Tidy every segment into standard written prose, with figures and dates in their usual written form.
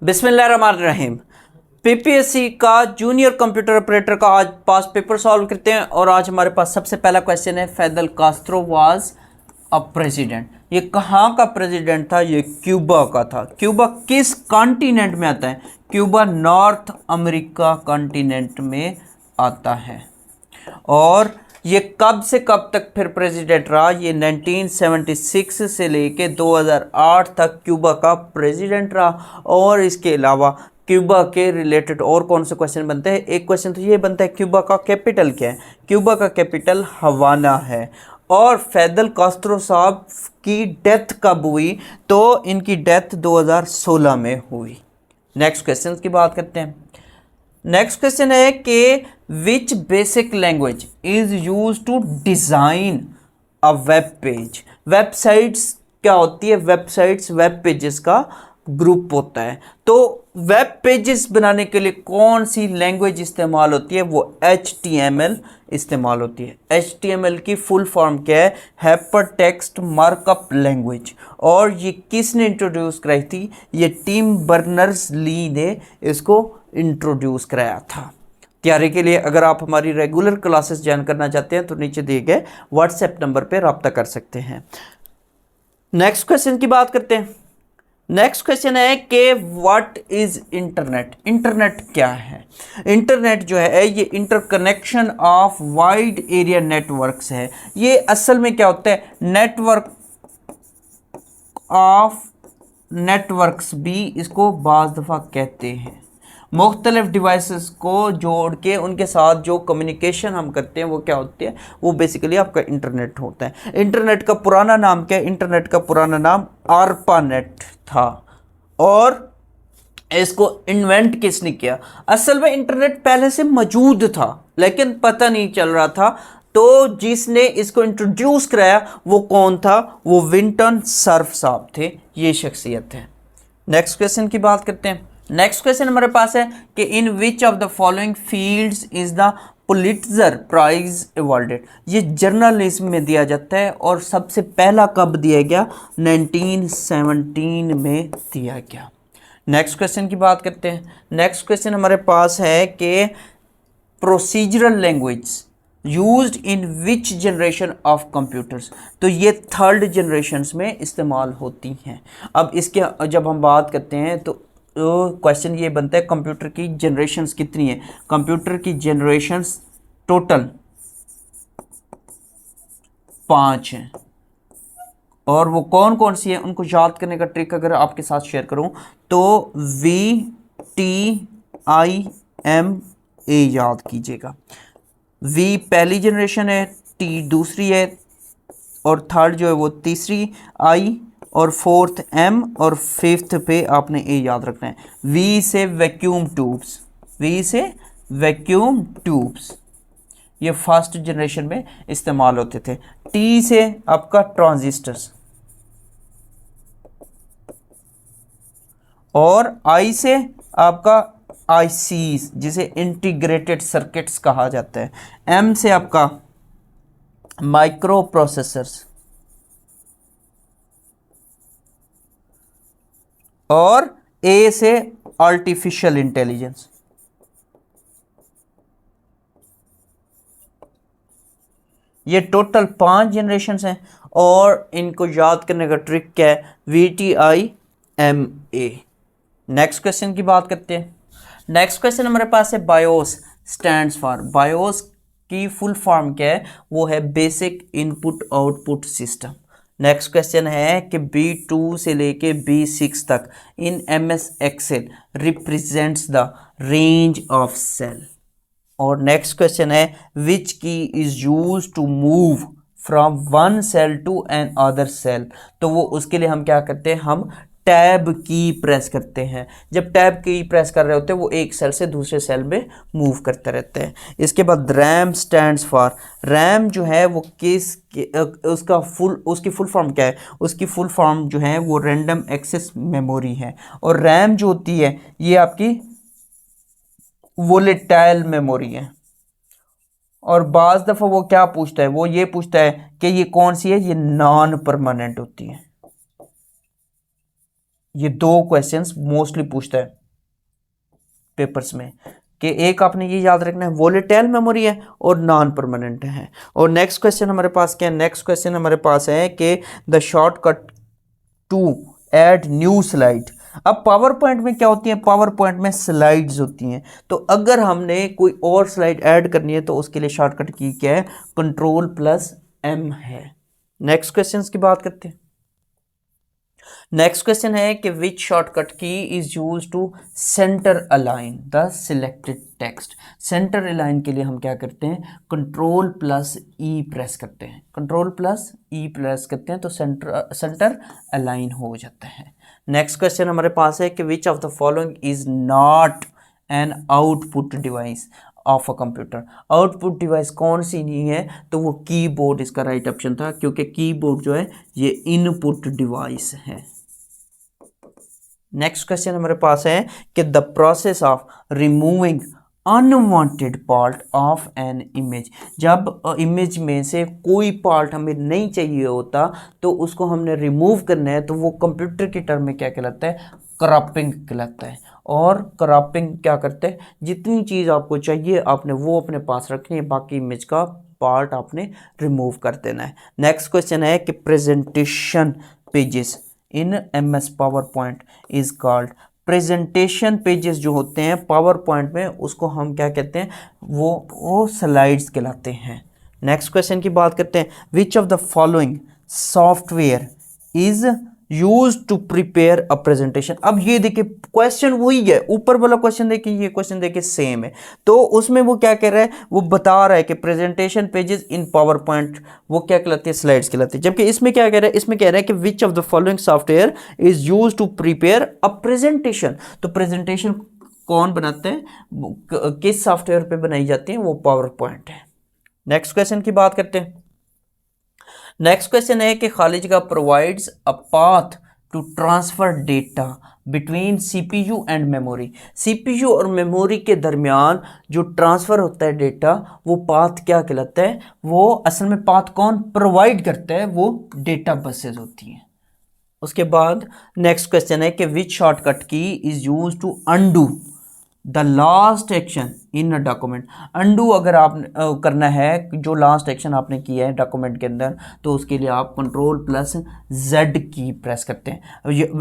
बिस्मिल्लाहिर्रहमानिर्रहीम। पीपीएससी का junior computer operator का आज पास पेपर सॉल्व करते हैं और आज हमारे पास सबसे पहला क्वेश्चन है, Fidel Castro was a president. ये कहाँ का प्रेसिडेंट था? ये क्यूबा का था। क्यूबा किस कॉन्टिनेंट में आता है? क्यूबा नॉर्थ अमेरिका कॉन्टिनेंट में आता है। और ये कब से कब तक फिर प्रेसिडेंट रहा? ये 1976 से लेके 2008 तक क्यूबा का प्रेसिडेंट रहा। और इसके अलावा क्यूबा के रिलेटेड और कौन से क्वेश्चन बनते हैं? एक क्वेश्चन तो ये बनता है, क्यूबा का कैपिटल क्या है? क्यूबा का कैपिटल हवाना है। और फिदेल कास्ट्रो साहब की डेथ कब हुई? तो इनकी डेथ 2016 में हुई। नेक्स्ट क्वेश्चन की बात करते हैं। नेक्स्ट क्वेश्चन है कि which basic language is use to design a web page. Websites क्या होती है? वेबसाइट्स वेब पेजेस का ग्रुप होता है। तो वेब पेजेस बनाने के लिए कौन सी लैंग्वेज इस्तेमाल होती है? वो HTML इस्तेमाल होती है। HTML की फुल फॉर्म क्या है? Hypertext markup language. और ये किसने इंट्रोड्यूस कराई थी? ये टिम बर्नर्स-ली ने इसको इंट्रोड्यूस कराया था। तैयारी के लिए अगर आप हमारी रेगुलर क्लासेस ज्वाइन करना चाहते हैं तो नीचे दिए गए व्हाट्सएप नंबर पर रब्ता कर सकते हैं। नेक्स्ट क्वेश्चन की बात करते हैं। नेक्स्ट क्वेश्चन है कि व्हाट इज इंटरनेट। इंटरनेट क्या है? इंटरनेट जो है ये interconnection of wide area networks है। ये असल में क्या होता है? नेटवर्क ऑफ नेटवर्क्स भी इसको बाज़ दफ़ा कहते हैं। मुख्तलिफ डिवाइसेस को जोड़ के उनके साथ जो कम्युनिकेशन हम करते हैं वो क्या होती है? वो बेसिकली आपका इंटरनेट होता है। इंटरनेट का पुराना नाम क्या है? इंटरनेट का पुराना नाम आरपानेट था। और इसको इन्वेंट किसने किया? असल में इंटरनेट पहले से मौजूद था लेकिन पता नहीं चल रहा था। तो जिसने इसको इंट्रोड्यूस कराया वो कौन था? वो विंटन सर्फ साहब थे। ये शख्सियत है। नेक्स्ट क्वेश्चन की बात करते हैं। नेक्स्ट क्वेश्चन हमारे पास है कि in which of the following fields is the Pulitzer prize awarded. ये जर्नलिज्म में दिया जाता है और सबसे पहला कब दिया गया? 1917 में दिया गया। नेक्स्ट क्वेश्चन की बात करते हैं। नेक्स्ट क्वेश्चन हमारे पास है कि procedural language used in which generation of computers. तो ये थर्ड जनरेशन्स में इस्तेमाल होती हैं। अब इसके जब हम बात करते हैं तो क्वेश्चन ये बनता है कंप्यूटर की जनरेशन्स कितनी है? कंप्यूटर की जनरेशन्स टोटल 5 हैं। और वो कौन कौन सी है उनको याद करने का ट्रिक अगर आपके साथ शेयर करूं तो VTIMA याद कीजिएगा। V पहली जनरेशन है, T दूसरी है और थर्ड जो है वो तीसरी, I और फोर्थ M और फिफ्थ पे आपने A याद रखना है। V से वैक्यूम ट्यूब्स, V से वैक्यूम ट्यूब्स ये फर्स्ट जनरेशन में इस्तेमाल होते थे। T से आपका ट्रांजिस्टर्स और I से आपका ICs जिसे इंटीग्रेटेड सर्किट्स कहा जाता है। M से आपका माइक्रो प्रोसेसर्स और A से आर्टिफिशियल इंटेलिजेंस। ये टोटल 5 जनरेशन्स हैं और इनको याद करने का ट्रिक क्या है? VTIMA। नेक्स्ट क्वेश्चन की बात करते हैं। नेक्स्ट क्वेश्चन हमारे पास है बायोस स्टैंड्स फॉर। बायोस की फुल फॉर्म क्या है? वो है basic input output system. Next question है कि B2 से लेके B6 तक in MS Excel represents the range of cell. और नेक्स्ट क्वेश्चन है which key is use to move from one cell to another cell. तो वो उसके लिए हम क्या करते हैं? हम टैब की प्रेस करते हैं। जब टैब की प्रेस कर रहे होते हैं वो एक सेल से दूसरे सेल में मूव करते रहते हैं। इसके बाद रैम स्टैंड्स फॉर। रैम जो है वो उसकी फुल फॉर्म क्या है? उसकी फुल फॉर्म जो है वो रैंडम एक्सेस मेमोरी है। और रैम जो होती है ये आपकी वोलेटाइल मेमोरी है। और बाज़ दफ़ा वो क्या पूछता है? वो ये पूछता है कि ये कौन सी है? ये नॉन परमानेंट होती है। ये दो क्वेश्चंस मोस्टली पूछता है पेपर्स में कि एक आपने ये याद रखना है वोलेटाइल मेमोरी है और नॉन परमानेंट है। और नेक्स्ट क्वेश्चन हमारे पास क्या है, नेक्स्ट क्वेश्चन हमारे पास है कि the shortcut to add new slide. अब पावर पॉइंट में क्या होती है, पावर पॉइंट में स्लाइड्स होती हैं, तो अगर हमने कोई और स्लाइड ऐड करनी है तो उसके लिए शॉर्टकट की क्या है, Ctrl+M है। नेक्स्ट क्वेश्चन की बात करते हैं। नेक्स्ट क्वेश्चन है कि which shortcut key is use to centre align the selected text. Centre align के लिए हम क्या करते हैं, Ctrl+E प्रेस करते हैं, Ctrl+E प्रेस करते हैं तो सेंटर अलाइन हो जाता है। नेक्स्ट क्वेश्चन हमारे पास है कि which of the following is not an output device of a computer. Output device कौन सी नहीं है, तो वो कीबोर्ड इसका राइट ऑप्शन था, क्योंकि कीबोर्ड जो है ये इनपुट डिवाइस है। नेक्स्ट क्वेश्चन हमारे पास है कि the process of removing unwanted part of an image. जब इमेज में से कोई पार्ट हमें नहीं चाहिए होता तो उसको हमने रिमूव करना है, तो वो कंप्यूटर की टर्म में क्या कहलाता है, क्रॉपिंग कहलाता है। और क्रॉपिंग क्या करते हैं, जितनी चीज़ आपको चाहिए आपने वो अपने पास रखनी है, बाकी इमेज का पार्ट आपने रिमूव कर देना है। नेक्स्ट क्वेश्चन है कि presentation pages in MS power point is called. Presentation pages जो होते हैं पावर पॉइंट में उसको हम क्या कहते हैं, वो स्लाइड्स कहलाते हैं। नेक्स्ट क्वेश्चन की बात करते हैं, which of the following software is use to prepare a presentation. अब ये देखिए क्वेश्चन वही है, ऊपर वाला क्वेश्चन देखिए, ये क्वेश्चन देखिए सेम है, तो उसमें वो क्या कह रहा है, वो बता रहा है कि presentation pages in power point वो क्या कहलाती है, स्लाइड्स कहलाती है। जबकि इसमें क्या कह रहा है, इसमें कह रहा है कि which of the following software is use to prepare a presentation. तो प्रेजेंटेशन कौन बनाते हैं, किस सॉफ्टवेयर पे बनाई जाती है, वो पावर पॉइंट है। नेक्स्ट क्वेश्चन की बात करते हैं। नेक्स्ट क्वेश्चन है कि खालिज का provides a path to transfer data between CPU and memory. CPU और मेमोरी के दरमियान जो ट्रांसफ़र होता है डेटा, वो पाथ क्या कहलाता है, वो असल में पाथ कौन प्रोवाइड करता है, वो डेटा बसेस होती हैं। उसके बाद नेक्स्ट क्वेश्चन है कि which shortcut key is use to undo the last action in a document. Undo अगर आप करना है जो लास्ट एक्शन आपने किया है डॉक्यूमेंट के अंदर, तो उसके लिए आप Ctrl+Z की प्रेस करते हैं।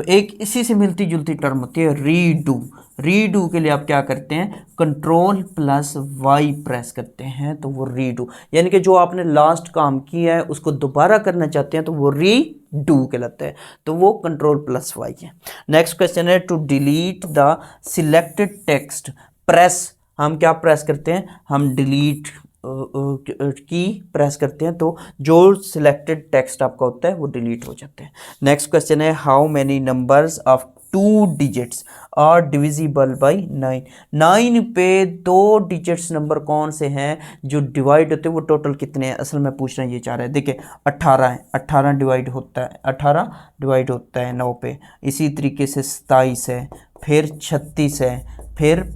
एक इसी से मिलती जुलती टर्म होती है रीडू। रीडू के लिए आप क्या करते हैं, Ctrl+Y प्रेस करते हैं तो वो रीडू, यानी कि जो आपने लास्ट काम किया है उसको दोबारा करना चाहते हैं तो वो रीडू कहलाता है, तो वो Ctrl+Y है। नेक्स्ट क्वेश्चन है to delete the selected text press. हम क्या प्रेस करते हैं, हम डिलीट की प्रेस करते हैं तो जो सिलेक्टेड टेक्स्ट आपका होता है वो डिलीट हो जाते हैं। नेक्स्ट क्वेश्चन है how many numbers of 2 digits are divisible by 9। 9 पे 2 डिजिट्स नंबर कौन से हैं जो डिवाइड होते हैं, वो टोटल कितने हैं, असल में पूछना ये चाह रहा है। देखिए 18 है, 18 डिवाइड होता है, 18 डिवाइड होता है 9 पे। इसी तरीके से 27 है, फिर 36 है, फिर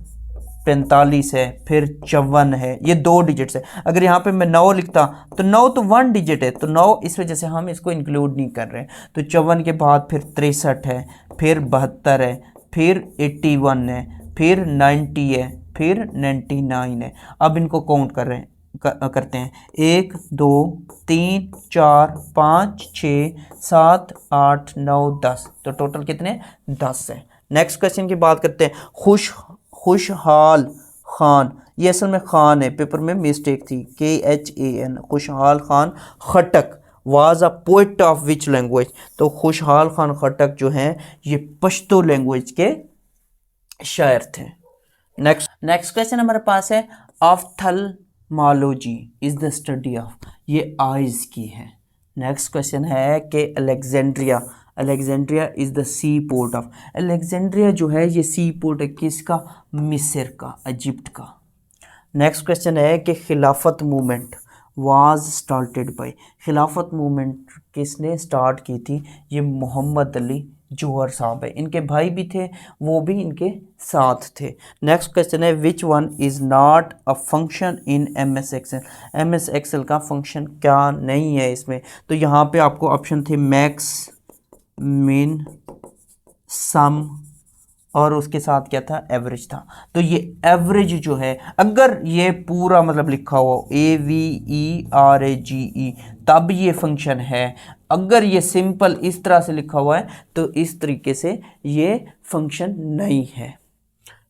45 है, फिर 54 है, ये 2 डिजिट्स है। अगर यहाँ पे मैं 9 लिखता तो 9 तो 1 डिजिट है, तो 9 इस वजह से हम इसको इंक्लूड नहीं कर रहे। तो 54 के बाद फिर 63 है, फिर 72 है, फिर 81 है, फिर 90 है, फिर 99 है। अब इनको काउंट कर रहे हैं करते हैं 1 2 3 4 5 6 7 8 9 10, तो टोटल कितने 10 है। नेक्स्ट क्वेश्चन की बात करते हैं खुशहाल खान, ये असल में खान है, पेपर में मिस्टेक थी, KHAN। Khushal Khan Khattak was a poet of which language. तो खुशहाल खान खटक जो हैं ये पश्तो लैंग्वेज के शायर थे। नेक्स्ट क्वेश्चन हमारे पास है ophthalmology is the study of, ये आइज की है। नेक्स्ट क्वेश्चन है कि Alexandria is the sea port of. Alexandria जो है ये सी पोर्ट है किसका, मिस्र का, इजिप्ट का। नेक्स्ट क्वेश्चन है कि खिलाफत मूवमेंट वाज स्टार्टेड बाय। खिलाफत मूवमेंट किसने स्टार्ट की थी, ये मोहम्मद अली जौहर साहब है, इनके भाई भी थे, वो भी इनके साथ थे। नेक्स्ट क्वेश्चन है which one is not a function in MS Excel. MS Excel का फंक्शन क्या नहीं है इसमें, तो यहाँ पे आपको ऑप्शन थे मैक्स, मिन, सम और उसके साथ क्या था, एवरेज था। तो ये एवरेज जो है, अगर ये पूरा मतलब लिखा हुआ AVERAGE तब ये फंक्शन है। अगर ये सिंपल इस तरह से लिखा हुआ है तो इस तरीके से ये फंक्शन नहीं है।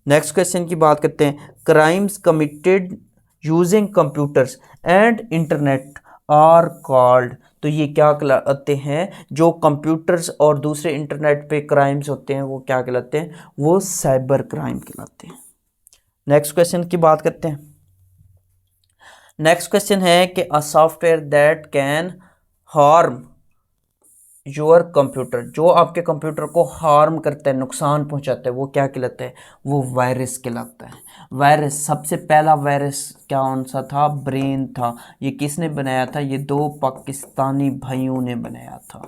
नेक्स्ट क्वेश्चन की बात करते हैं। Crimes committed using computers and internet are called. तो ये क्या कहलाते हैं, जो कंप्यूटर्स और दूसरे इंटरनेट पे क्राइम्स होते हैं वो क्या कहलाते हैं, वो साइबर क्राइम कहलाते हैं। नेक्स्ट क्वेश्चन की बात करते हैं। नेक्स्ट क्वेश्चन है कि a software that can harm your computer, जो आपके कंप्यूटर को हार्म करता है, नुकसान पहुंचाता है, वो क्या कहलाता है, वो वायरस कहलाता है। वायरस, सबसे पहला वायरस कौन सा था, ब्रेन था। ये किसने बनाया था, ये 2 पाकिस्तानी भाइयों ने बनाया था।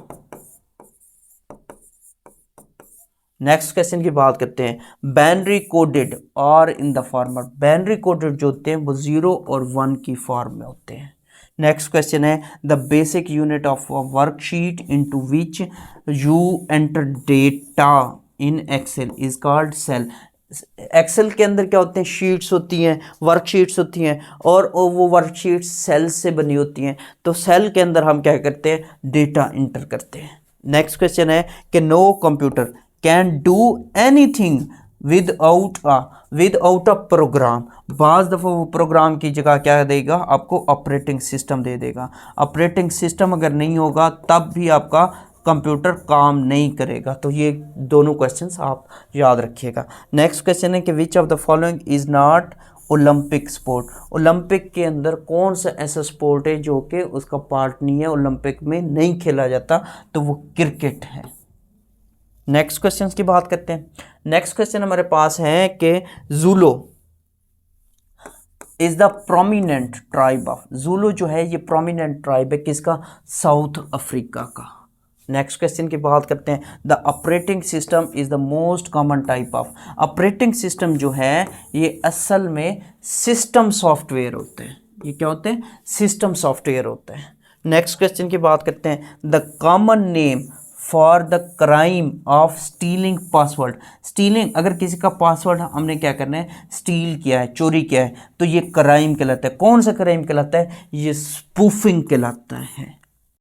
नेक्स्ट क्वेश्चन की बात करते हैं। बाइनरी कोडेड और in the format, binary coded जो होते हैं वो 0 और 1 की फॉर्म में होते हैं। नेक्स्ट क्वेश्चन है the basic unit of worksheet into which you enter data in Excel is called cell. Excel के अंदर क्या होते हैं, शीट्स होती हैं, वर्कशीट्स होती हैं, और वो वर्कशीट्स सेल से बनी होती हैं। तो सेल के अंदर हम क्या करते हैं, डेटा इंटर करते हैं। नेक्स्ट क्वेश्चन है कि no computer can do anything without a program. बाज़ दफ़ा वो प्रोग्राम की जगह क्या देगा, आपको ऑपरेटिंग सिस्टम दे देगा। ऑपरेटिंग सिस्टम अगर नहीं होगा तब भी आपका कंप्यूटर काम नहीं करेगा। तो ये दोनों क्वेश्चंस आप याद रखिएगा। नेक्स्ट क्वेश्चन है कि which of the following is not Olympic sport. Olympic के अंदर कौन सा ऐसा स्पोर्ट है जो कि उसका पार्ट नहीं है, ओलंपिक में नहीं खेला जाता, तो वो क्रिकेट है। नेक्स्ट क्वेश्चन की बात करते हैं। नेक्स्ट क्वेश्चन हमारे पास है कि Zulu is the prominent tribe of. Zulu जो है ये प्रोमिनेंट ट्राइब है किसका, साउथ अफ्रीका का। नेक्स्ट क्वेश्चन की बात करते हैं। The operating system is the most common type of. Operating system जो है ये असल में सिस्टम सॉफ्टवेयर होते हैं। ये क्या होते हैं, सिस्टम सॉफ्टवेयर होते हैं। नेक्स्ट क्वेश्चन की बात करते हैं। The common name for the crime of stealing password. Stealing, अगर किसी का पासवर्ड हमने क्या करना है, स्टील किया है, चोरी किया है, तो ये क्राइम कहलाता है। कौन सा क्राइम कहलाता है, ये स्पूफिंग कहलाता है।